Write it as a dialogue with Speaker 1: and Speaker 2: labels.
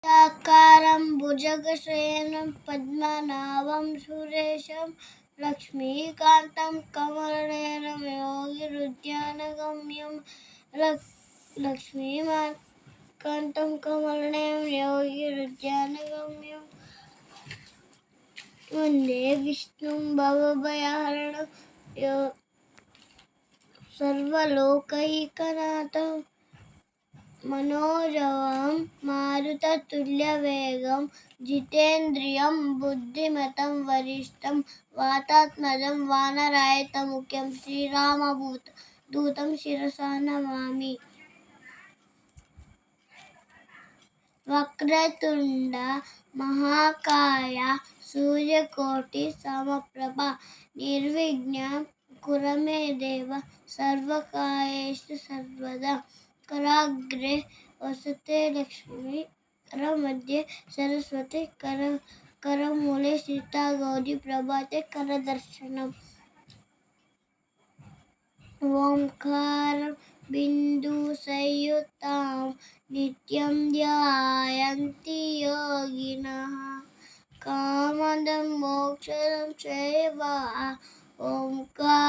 Speaker 1: शाकारं भुजगशयनं पद्मनाभं सुरेशं लक्ष्मीकान्तं कमलनयनं योगिरुद्यानगम्यं लक्ष्मीकान्तं कमलनयनं योगिरुद्यानगम्यं वन्दे विष्णुं भवभयहरणं सर्वलोकैकनाथं मनोजवं मारुततुल्यवेगं जितेन्द्रियं बुद्धिमतं वरिष्ठं वातात्मजं वानरायतमुख्यं श्रीरामदूतं शिरसा नमामि। वक्रतुण्ड महाकाय सूर्यकोटि समप्रभा निर्विघ्नं कुरु मे देव सर्वकार्येषु सर्वदा। कराग्रे वसते लक्ष्मी करमध्ये सरस्वती करमूले सीता गौरी प्रभाते करदर्शनम्। ओंकारं बिन्दुसंयुक्तं नित्यं ध्यायन्ति योगिनः कामदं मोक्षदं चैव ओंकारं